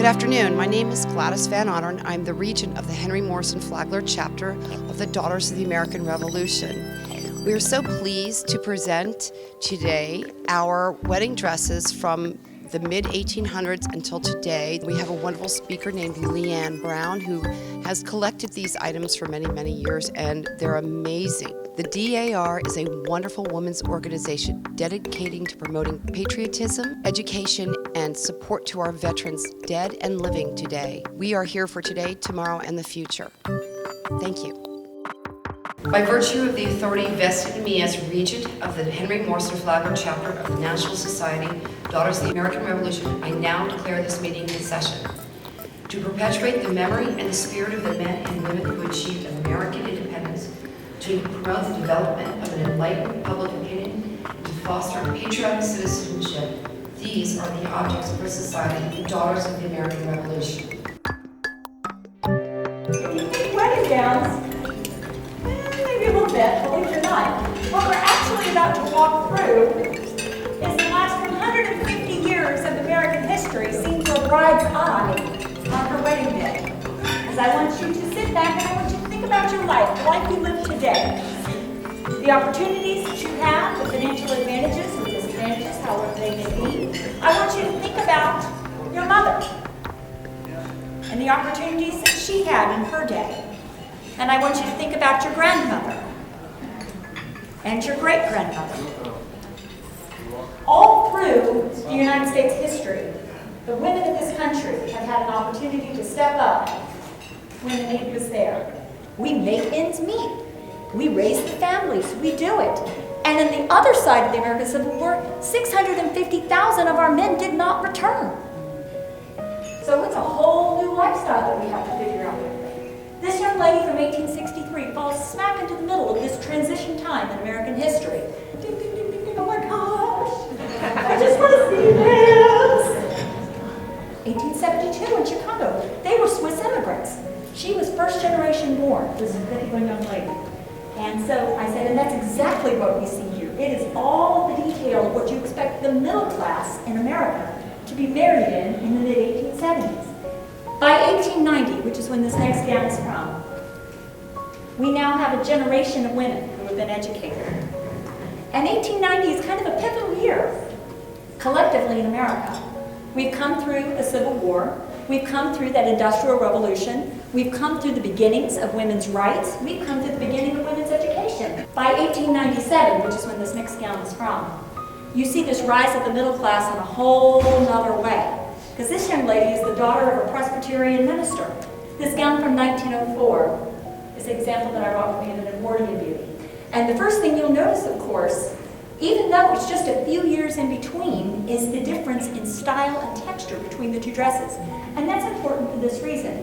Good afternoon. My name is Gladys Van Otteren. I'm the Regent of the Henry Morrison Flagler Chapter of the Daughters of the American Revolution. We are so pleased to present today our wedding dresses from the mid-1800s until today. We have a wonderful speaker named Leigh Anne Brown who has collected these items for many, many years, and they're amazing. The DAR is a wonderful women's organization dedicating to promoting patriotism, education, and support to our veterans dead and living today. We are here for today, tomorrow, and the future. Thank you. By virtue of the authority vested in me as Regent of the Henry Morrison Flagler Chapter of the National Society, Daughters of the American Revolution, I now declare this meeting in session. To perpetuate the memory and the spirit of the men and women who achieved American independence, to promote the development of an enlightened public opinion, and to foster patriotic citizenship, these are the objects of our society, the Daughters of the American Revolution. Wedding gowns, maybe a little bit, believe it or not. What we're actually about to walk through is the last 150 years of American history seen through a bride's eye on her wedding day. Because I want you to sit back and I want you to think about your life, the life you live today. The opportunities that you have, the financial advantages or disadvantages, however they may be. I want you to think about your mother and the opportunities that she had in her day. And I want you to think about your grandmother and your great-grandmother. All through the United States history, the women of this country have had an opportunity to step up when the need was there. We make ends meet. We raise the families. We do it. And on the other side of the American Civil War, 650,000 of our men did not return. So it's a whole new lifestyle that we have to figure out. This young lady from 1863 falls smack into the middle of this transition time in American history. Ding, ding, ding, ding, ding, oh my gosh, I just want to see this. 1872 in Chicago, they were Swiss immigrants. She was first generation born, this young lady. And so I said, and that's exactly what we see here. It is all the detail of what you expect the middle class in America to be married in the mid-1870s. By 1890, which is when this next gown is from, we now have a generation of women who have been educated. And 1890 is kind of a pivotal year, collectively in America. We've come through a Civil War. We've come through that Industrial Revolution. We've come through the beginnings of women's rights. We've come through the beginning of women's education. By 1897, which is when this next gown is from, you see this rise of the middle class in a whole nother way. Because this young lady is the daughter of a Presbyterian minister. This gown from 1904 is an example that I brought with me in an Edwardian beauty. And the first thing you'll notice, of course, even though it's just a few years in between, is the difference in style and texture between the two dresses. And that's important for this reason.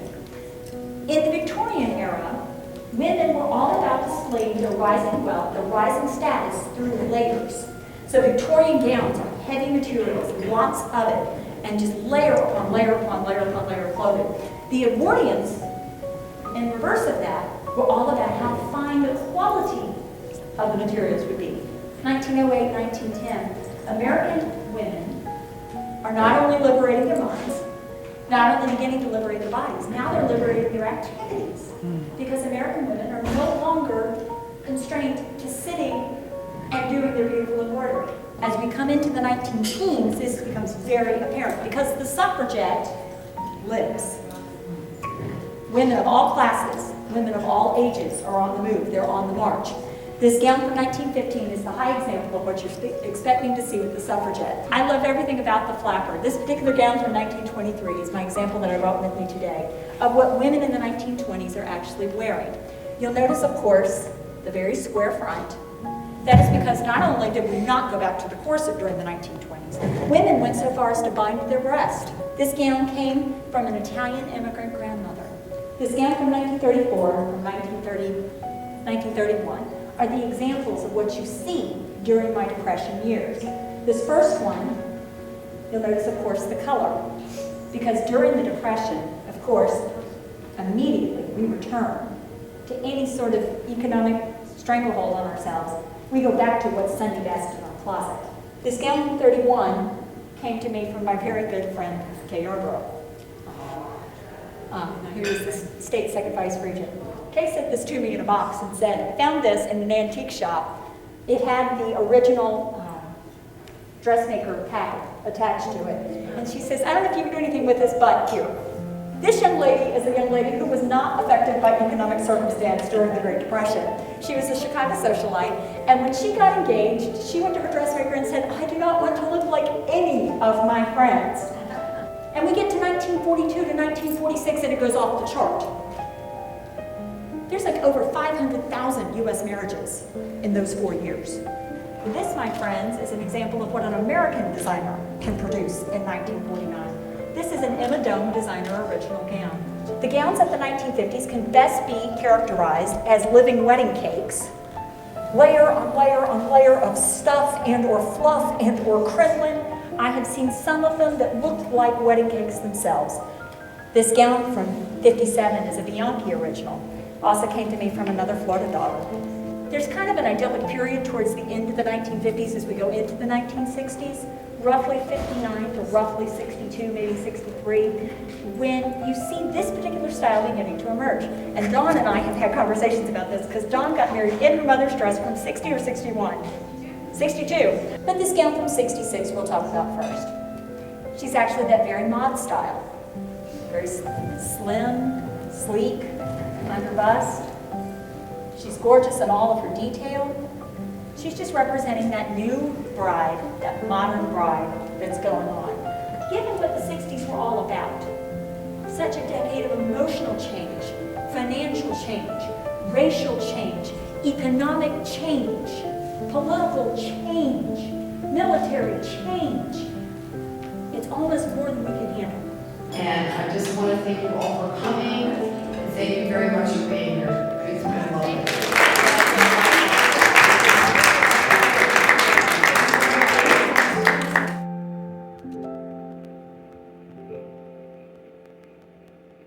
In the Victorian era, women were all about displaying their rising wealth, their rising status through layers. So Victorian gowns are heavy materials, lots of it, and just layer upon layer upon layer upon layer of clothing. The Edwardians, in reverse of that, were all about how fine the quality of the materials would be. 1908, 1910, American women are not only liberating their minds, not only beginning to liberate their bodies, now they're liberating their activities. Because American women are no longer constrained to sitting and doing their beautiful embroidery. As we come into the 19-teens, this becomes very apparent because the suffragette lives. Women of all classes, women of all ages are on the move, they're on the march. This gown from 1915 is the high example of what you're expecting to see with the suffragette. I love everything about the flapper. This particular gown from 1923 is my example that I brought with me today of what women in the 1920s are actually wearing. You'll notice, of course, the very square front. That is because not only did we not go back to the corset during the 1920s, women went so far as to bind their breast. This gown came from an Italian immigrant grandmother. This gown from 1934, from 1931, are the examples of what you see during my Depression years. This first one, you'll notice, of course, the color. Because during the Depression, of course, immediately we return to any sort of economic stranglehold on ourselves. We go back to what's Sunday best in our closet. This gown from 31 came to me from my very good friend, Kay Yarbrough. who is the state second vice regent. Kay sent this to me in a box and said, found this in an antique shop. It had the original dressmaker packet attached to it. And she says, I don't know if you can do anything with this, but here. This young lady is a young lady who was not affected by economic circumstance during the Great Depression. She was a Chicago socialite, and when she got engaged, she went to her dressmaker and said, I do not want to look like any of my friends. And we get to 1942 to 1946, and it goes off the chart. There's like over 500,000 US marriages in those 4 years. This, my friends, is an example of what an American designer can produce in 1949. This is an Emma Dome designer original gown. The gowns of the 1950s can best be characterized as living wedding cakes. Layer on layer on layer of stuff and or fluff and or crinoline. I have seen some of them that looked like wedding cakes themselves. This gown from 57 is a Bianchi original. Also came to me from another Florida daughter. There's kind of an idyllic period towards the end of the 1950s as we go into the 1960s, roughly 59 to roughly 62, maybe 63, when you see this particular style beginning to emerge. And Dawn and I have had conversations about this because Dawn got married in her mother's dress from 60 or 61? 62. But this gown from 66 we'll talk about first. She's actually that very mod style. Very slim, sleek, under bust. She's gorgeous in all of her detail. She's just representing that new bride, that modern bride that's going on. Given what the 60s were all about, such a decade of emotional change, financial change, racial change, economic change, political change, military change, it's almost more than we can handle. And I just want to thank you all for coming, and thank you very much for being here. It's been lovely.